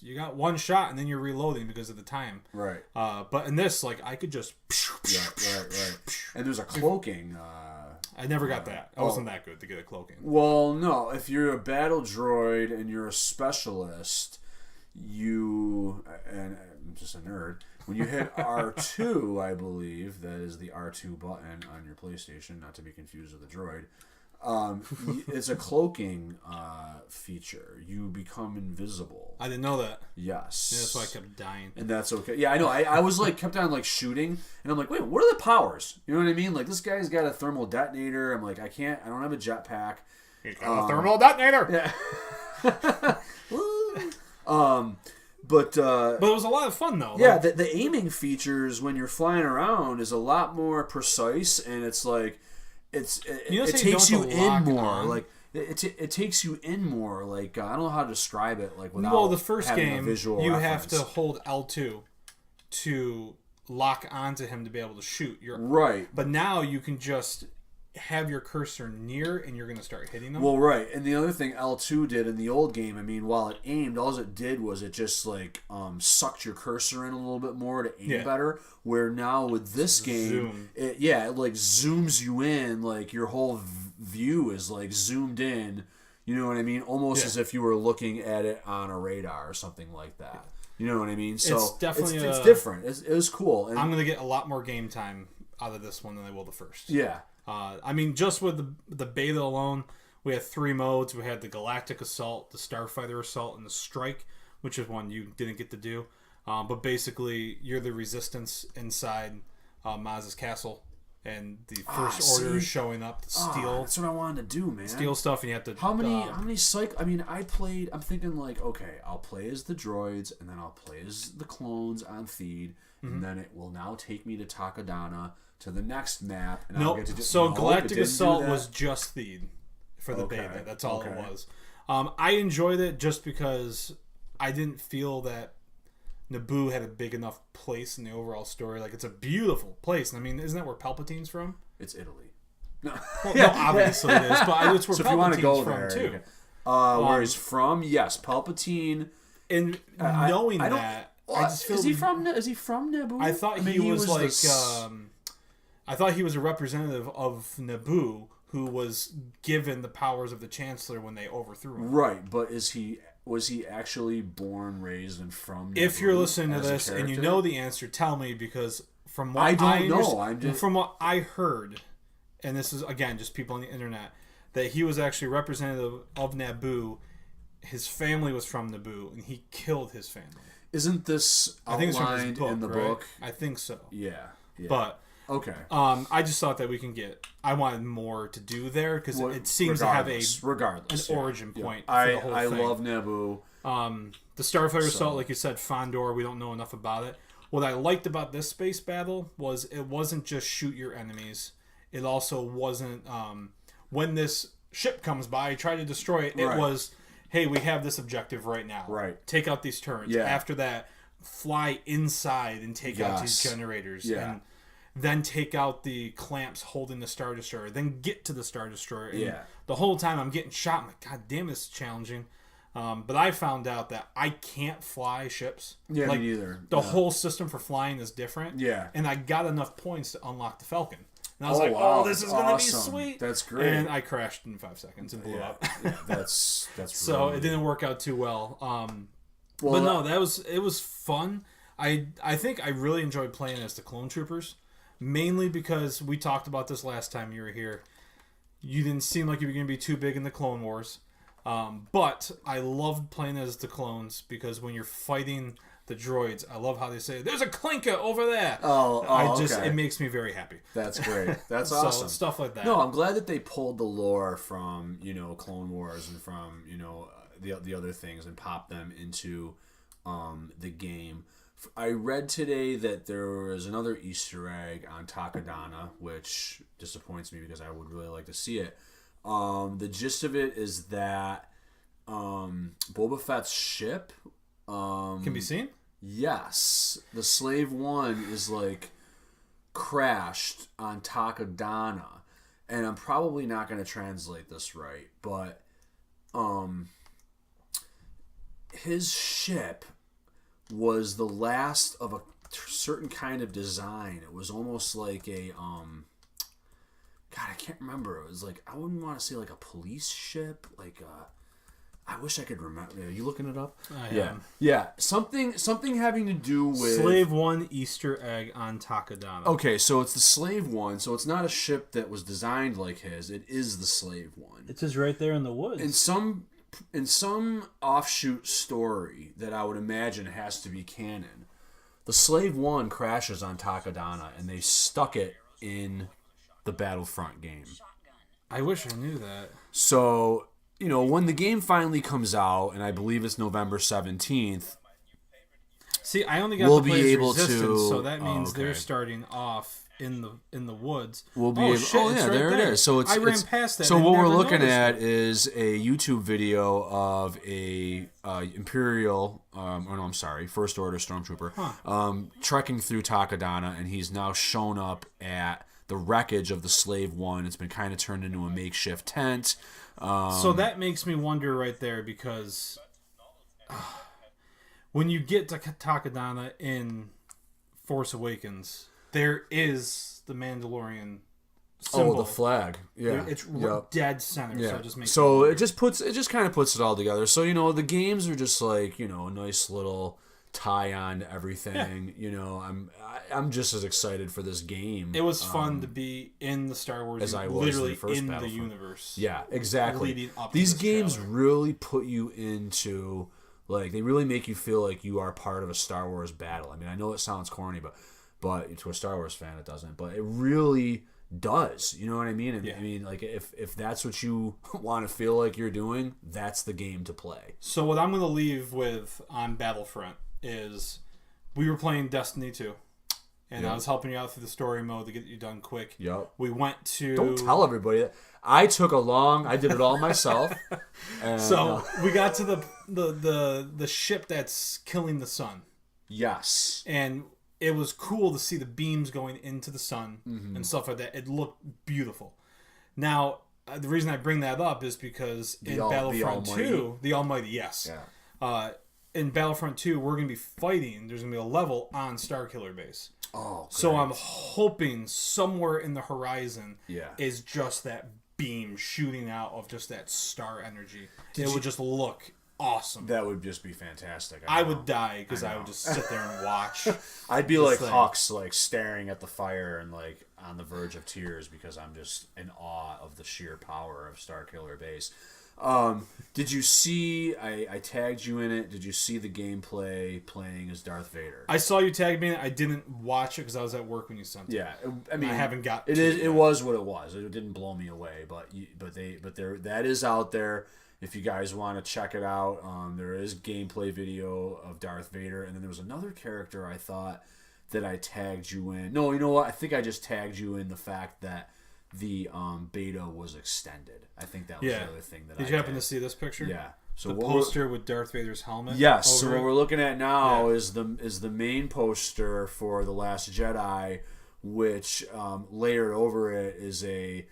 you got one shot and then you're reloading because of the time. Right. But in this, like, I could just... Right. And there's a cloaking... I never got that. I wasn't that good to get a cloaking. Well, no. If you're a battle droid and you're a specialist, and I'm just a nerd, when you hit R2, I believe, that is the R2 button on your PlayStation, not to be confused with a droid, it's a cloaking feature. You become invisible. I didn't know that. Yes. Yeah, that's why I kept dying. And that's okay. Yeah, I know. I was like, kept on like shooting, and I'm like, wait, what are the powers? You know what I mean? Like, this guy's got a thermal detonator. I'm like, I don't have a jetpack. He's got a thermal detonator. Yeah. But it was a lot of fun though. Yeah, the aiming features when you're flying around is a lot more precise, and it's like it takes you in more. Like it takes you in more. Like I don't know how to describe it. Like without the first game, you reference. have to hold L2 to lock onto him to be able to shoot. Right. But now you can just have your cursor near and you're going to start hitting them. Well, right. And the other thing L2 did in the old game, I mean, while it aimed, all it did was it just like sucked your cursor in a little bit more to aim better. Where now with this game, it like zooms you in, like your whole view is like zoomed in. You know what I mean? Almost as if you were looking at it on a radar or something like that. You know what I mean? So it's definitely it's different. It was cool. And I'm going to get a lot more game time out of this one than I will the first. Yeah. I mean, just with the beta alone, we had 3 modes. We had the Galactic Assault, the Starfighter Assault, and the Strike, which is one you didn't get to do. But basically, you're the Resistance inside Maz's castle, and the First Order is showing up to steal. That's what I wanted to do, man. Steal stuff, and you have to. How many psych? I mean, I'm thinking like, okay, I'll play as the droids, and then I'll play as the clones on Theed, and then it will now take me to Takadana. To the next map. And I'll get to so Galactic Assault was just Theed for the beta. That's all it was. I enjoyed it just because I didn't feel that Naboo had a big enough place in the overall story. Like, it's a beautiful place. And I mean, isn't that where Palpatine's from? It's Italy. No, obviously it is. But it's where so Palpatine's from, too. Where he's from, yes. Palpatine. And knowing that, I just feel... Is he from Naboo? I thought he was like... I thought he was a representative of Naboo who was given the powers of the Chancellor when they overthrew him. Right, but was he actually born, raised, and from Naboo? If you're listening to this and you know the answer, tell me, because from what from what I heard, and this is again just people on the internet, that he was actually representative of Naboo his family was from Naboo, and he killed his family. Isn't this outlined in the book? I think so. Yeah. But okay. I just thought that we can get. I wanted more to do there because it seems to have an origin point. For the whole thing. Love Naboo. The Starfighter Assault, like you said, Fondor. We don't know enough about it. What I liked about this space battle was it wasn't just shoot your enemies. It also wasn't when this ship comes by, try to destroy it. It was, hey, we have this objective right now. Right. Take out these turrets. Yeah. After that, fly inside and take out these generators. Yeah. And then take out the clamps holding the Star Destroyer. Then get to the Star Destroyer. And the whole time I'm getting shot. I'm like, God damn, this is challenging. But I found out that I can't fly ships. Yeah, like, me neither. The whole system for flying is different. Yeah. And I got enough points to unlock the Falcon. And I was wow, this is going to be sweet. That's great. And I crashed in 5 seconds and blew up. That's so really... it didn't work out too well. But no, it was fun. I think I really enjoyed playing as the Clone Troopers, mainly because we talked about this last time you were here. You didn't seem like you were going to be too big in the Clone Wars. But I loved playing as the clones because when you're fighting the droids, I love how they say, "There's a clinker over there." It makes me very happy. That's great. That's awesome. Stuff like that. No, I'm glad that they pulled the lore from Clone Wars and from the other things and popped them into the game. I read today that there was another Easter egg on Takodana, which disappoints me because I would really like to see it. The gist of it is that Boba Fett's ship can be seen. Yes, the Slave One is crashed on Takodana, and I'm probably not going to translate this right, but his ship was the last of a certain kind of design. It was almost like a God, I can't remember. It was I wouldn't want to say a police ship, I wish I could remember. Are you looking it up? Yeah. Something having to do with Slave One Easter egg on Takodana. Okay, so it's the Slave One. So it's not a ship that was designed like his. It is the Slave One. It's just right there in the woods. In some offshoot story that I would imagine has to be canon, the Slave One crashes on Takodana, and they stuck it in the Battlefront game. I wish I knew that. So, when the game finally comes out, and I believe it's November 17th. See, I only got to play Resistance, so that means they're starting off in the woods. We'll be there it is. So I ran past that. So what we're looking at is a YouTube video of a First Order Stormtrooper trekking through Takodana, and he's now shown up at the wreckage of the Slave One. It's been kind of turned into a makeshift tent. So that makes me wonder right there because when you get to Takodana in Force Awakens, there is the Mandalorian symbol. Oh, the flag. Yeah. It's dead center. Yeah. So it just makes it just kind of puts it all together. So, the games are just a nice little tie on to everything. Yeah. I'm just as excited for this game. It was fun to be in the Star Wars as I was literally the first in Battlefront. the universe. Yeah, exactly. Leading up These to games trailer. really put you into they really make you feel like you are part of a Star Wars battle. I mean, I know it sounds corny, but to a Star Wars fan it doesn't. But it really does. You know what I mean? And, I mean, if that's what you want to feel like you're doing, that's the game to play. So what I'm going to leave with on Battlefront is we were playing Destiny 2. And I was helping you out through the story mode to get you done quick. Yep. We went to... Don't tell everybody that. I did it all myself. And, we got to the ship that's killing the sun. Yes. And it was cool to see the beams going into the sun and stuff like that. It looked beautiful. Now, the reason I bring that up is because in Battlefront 2... The Almighty, yes. Yeah. In Battlefront 2, we're going to be fighting. There's going to be a level on Starkiller Base. Oh, great. So I'm hoping somewhere in the horizon is just that beam shooting out of just that star energy. It would just look awesome. That would just be fantastic. I would die because I would just sit there and watch. I'd be like Hux, staring at the fire and on the verge of tears because I'm just in awe of the sheer power of Starkiller Base. Did you see? I tagged you in it. Did you see the gameplay playing as Darth Vader? I saw you tag me in it. I didn't watch it because I was at work when you sent it. Yeah, I mean, I haven't got it. To Is it it was what it was. It didn't blow me away, but that is out there. If you guys want to check it out, there is gameplay video of Darth Vader, and then there was another character I thought that I tagged you in. No, you know what? I think I just tagged you in the fact that the beta was extended. I think that was the other thing that. Did you happen to see this picture? Yeah. So the poster with Darth Vader's helmet. Yes. So what we're looking at now is the main poster for The Last Jedi, which layered over it is a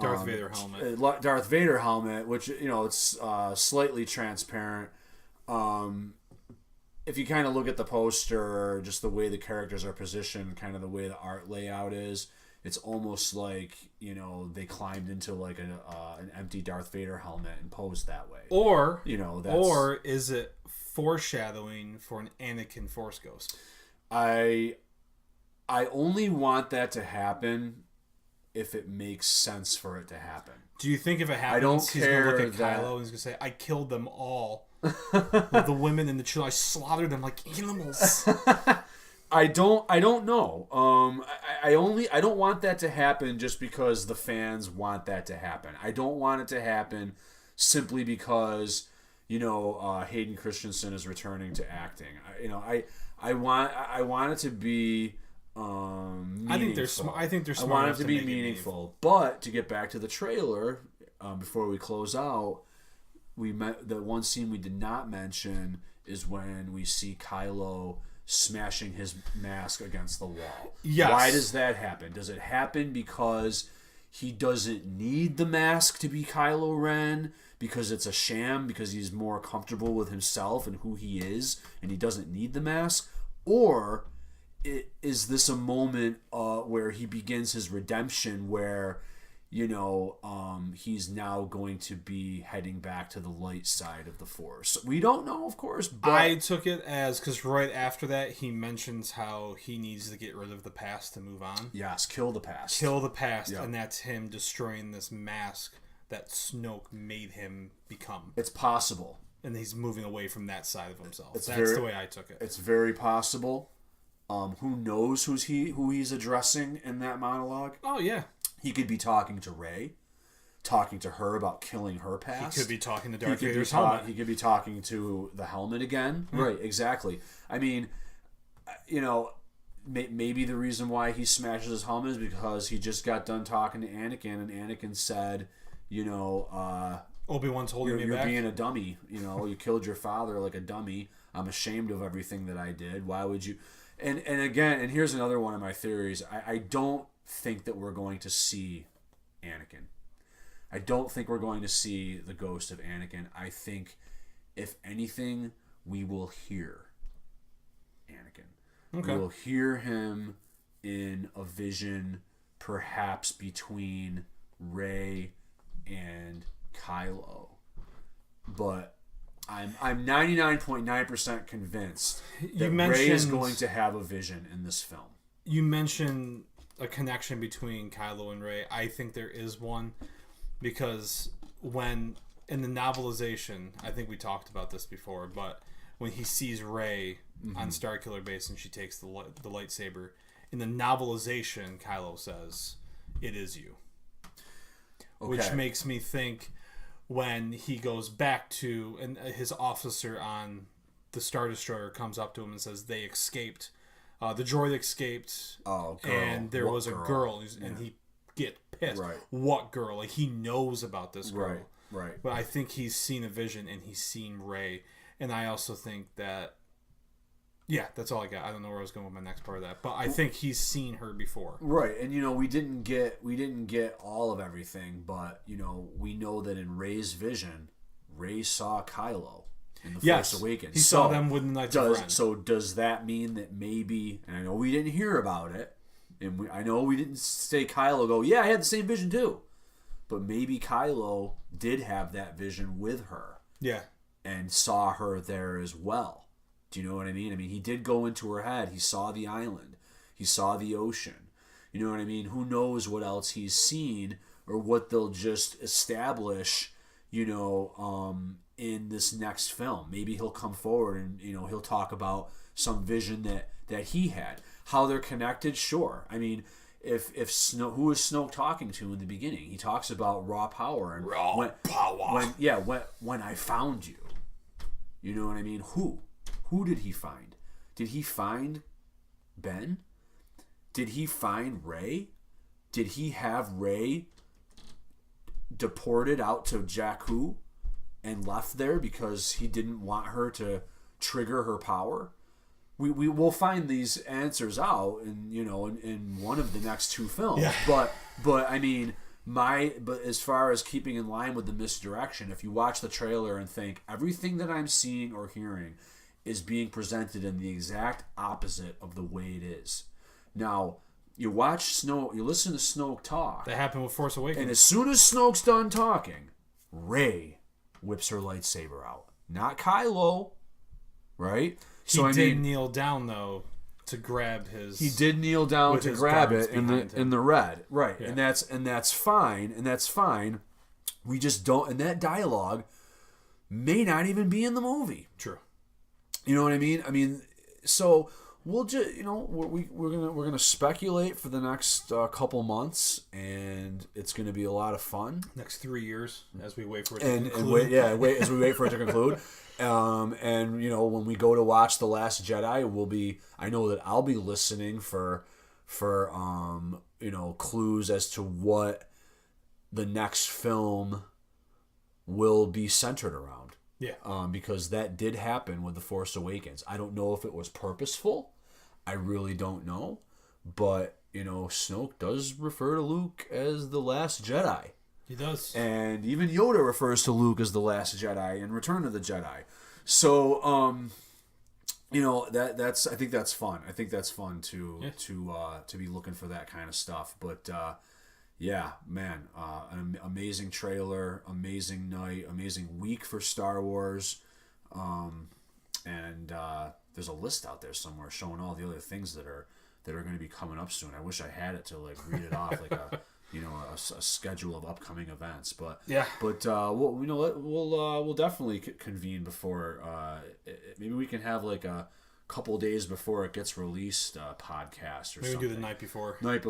Darth Vader helmet. Darth Vader helmet, which it's slightly transparent. If you kind of look at the poster, just the way the characters are positioned, kind of the way the art layout is, it's almost like they climbed into like an empty Darth Vader helmet and posed that way. Or that's, or is it foreshadowing for an Anakin Force ghost? I only want that to happen if it makes sense for it to happen. Do you think if it happens, I don't he's going to look at that... Kylo and he's going to say, I killed them all. The women and the children, I slaughtered them like animals. I don't know. I don't want that to happen just because the fans want that to happen. I don't want it to happen simply because Hayden Christensen is returning to acting. I want it to be meaningful. I think they're smart. I want it to be meaningful. But to get back to the trailer, before we close out, the one scene we did not mention is when we see Kylo smashing his mask against the wall. Yes. Why does that happen? Does it happen because he doesn't need the mask to be Kylo Ren? Because it's a sham? Because he's more comfortable with himself and who he is, and he doesn't need the mask? Or is this a moment where he begins his redemption, where he's now going to be heading back to the light side of the Force? We don't know, of course, but I took it as, because right after that he mentions how he needs to get rid of the past to move on. Yes, kill the past. Yep. And that's him destroying this mask that Snoke made him become. It's possible. And he's moving away from that side of himself. That's the way I took it. It's very possible. Who knows who he's addressing in that monologue? Oh, yeah. He could be talking to Rey, talking to her about killing her past. He could be talking to Darth Vader's helmet. He could be talking to the helmet again. Mm-hmm. Right, exactly. I mean, maybe the reason why he smashes his helmet is because he just got done talking to Anakin, and Anakin said, Obi-Wan's holding me back. You're being a dummy. You killed your father like a dummy. I'm ashamed of everything that I did. Why would you... And again, and here's another one of my theories. I don't think that we're going to see Anakin. I don't think we're going to see the ghost of Anakin. I think, if anything, we will hear Anakin. Okay. We will hear him in a vision, perhaps between Rey and Kylo. But I'm 99.9% convinced that Rey is going to have a vision in this film. You mentioned a connection between Kylo and Rey. I think there is one, because when in the novelization, I think we talked about this before, but when he sees Rey on Starkiller Base and she takes the lightsaber, in the novelization, Kylo says, "It is you," which makes me think when he goes back to, and his officer on the Star Destroyer comes up to him and says they escaped. The droid escaped, and there was a girl, and he get pissed. Right. What girl? Like, he knows about this girl. Right. But I think he's seen a vision, and he's seen Rey. And I also think that, yeah, that's all I got. I don't know where I was going with my next part of that, but I think he's seen her before. Right, and we didn't get all of everything, but we know that in Rey's vision, Rey saw Kylo in The Force Awakens. He saw them with the Knights of Ren. So does that mean that maybe, and I know we didn't hear about it, and I know we didn't say Kylo go, yeah, I had the same vision too, but maybe Kylo did have that vision with her. Yeah. And saw her there as well. Do you know what I mean? I mean, he did go into her head. He saw the island. He saw the ocean. You know what I mean? Who knows what else he's seen, or what they'll just establish, in this next film. Maybe he'll come forward and he'll talk about some vision that he had. How they're connected, sure. I mean, if Snoke, who is Snoke talking to in the beginning? He talks about raw power and when I found you. You know what I mean? Who did he find? Did he find Ben? Did he find Rey? Did he have Rey deported out to Jakku and left there because he didn't want her to trigger her power? We will find these answers out in one of the next two films. Yeah. But I mean, but as far as keeping in line with the misdirection, if you watch the trailer and think everything that I'm seeing or hearing is being presented in the exact opposite of the way it is. Now, you watch Snoke, you listen to Snoke talk. That happened with Force Awakens. And as soon as Snoke's done talking, Rey whips her lightsaber out. Not Kylo, right? He did kneel down though to grab his. He did kneel down to grab it in the red, right? Yeah. And that's fine. We just don't. And that dialogue may not even be in the movie. True. You know what I mean? I mean, so we'll just we're gonna speculate for the next couple months, and it's gonna be a lot of fun. Next 3 years as we wait for it to conclude. As we wait for it to conclude. And when we go to watch The Last Jedi, I know that I'll be listening for clues as to what the next film will be centered around. Yeah. Because that did happen with The Force Awakens. I don't know if it was purposeful. I really don't know. But, Snoke does refer to Luke as the Last Jedi. He does. And even Yoda refers to Luke as the Last Jedi in Return of the Jedi. So, that's I think that's fun. I think that's fun to be looking for that kind of stuff. But yeah, man, an amazing trailer, amazing night, amazing week for Star Wars. And there's a list out there somewhere showing all the other things that are going to be coming up soon. I wish I had it to read it off like a a schedule of upcoming events, but we'll definitely convene before. Maybe we can have a couple days before it gets released, podcast or maybe something. Do the night before. Maybe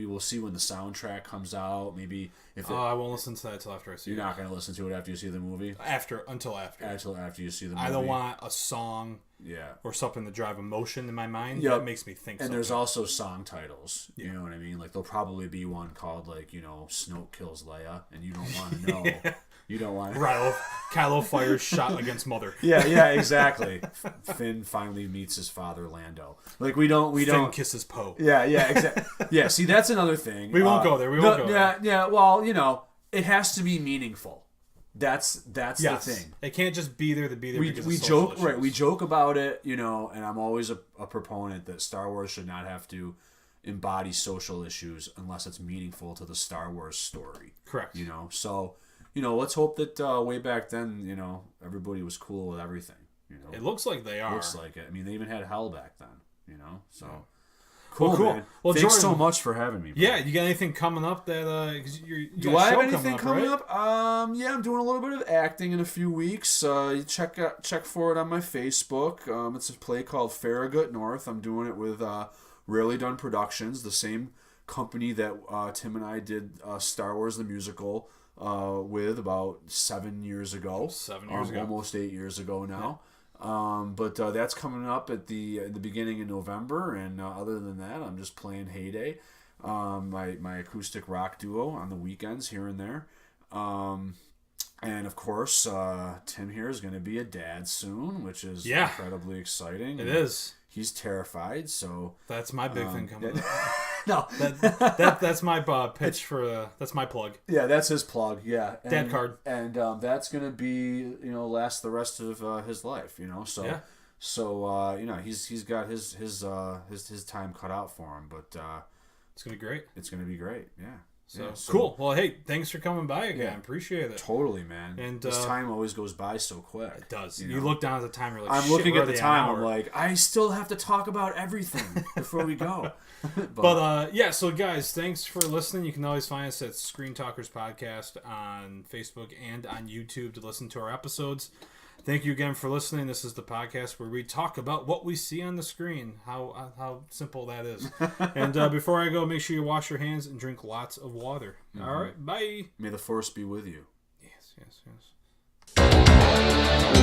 we'll see when the soundtrack comes out. Maybe I won't listen to that until after I see it. You're not going to listen to it after you see the movie. Until after you see the movie. I don't want a song. Yeah. Or something to drive emotion in my mind. Yep. That makes me think. And there's also song titles. You know what I mean? There'll probably be one called Snoke kills Leia, and you don't want to know. Yeah. You don't want to. Kylo fires shot against Mother. Yeah, exactly. Finn finally meets his father, Lando. Finn kisses Poe. Yeah, exactly. Yeah, see, that's another thing. We won't go there. We won't go there. Yeah. Well, it has to be meaningful. That's the thing. It can't just be there to be there. We joke, right? We joke about it, and I'm always a proponent that Star Wars should not have to embody social issues unless it's meaningful to the Star Wars story. Correct. So let's hope that way back then, everybody was cool with everything. It looks like they are. Looks like it. I mean, they even had hell back then. So. Yeah. Cool, man. Well, thanks Jordan, so much for having me. Bro. Yeah, you got anything coming up that? Do I have anything coming up? Yeah, I'm doing a little bit of acting in a few weeks. You check for it on my Facebook. It's a play called Farragut North. I'm doing it with Rarely Done Productions, the same company that Tim and I did Star Wars the Musical with about 7 years ago. 7 years ago, almost 8 years ago now. Yeah. But that's coming up at the beginning of November, and other than that, I'm just playing Heyday, my acoustic rock duo on the weekends here and there. And of course, Tim here is going to be a dad soon, which is incredibly exciting. It is. He's terrified, so that's my big thing coming up. No, that's my pitch for that's my plug. Yeah, that's his plug. Yeah, dad card, and that's gonna be last the rest of his life. So yeah. So he's got his time cut out for him, but it's gonna be great. It's gonna be great. Yeah. So, cool. Well, hey, thanks for coming by again. Yeah. Appreciate it. Totally, man. And this time always goes by so quick. It does. You You look down at the time, you're like, I'm looking at the time. hour. I'm like, I still have to talk about everything before we go. But yeah, so guys, thanks for listening. You can always find us at Screen Talkers Podcast on Facebook and on YouTube to listen to our episodes. Thank you again for listening. This is the podcast where we talk about what we see on the screen, how simple that is. And before I go, make sure you wash your hands and drink lots of water. All right, bye. May the Force be with you. Yes, yes, yes.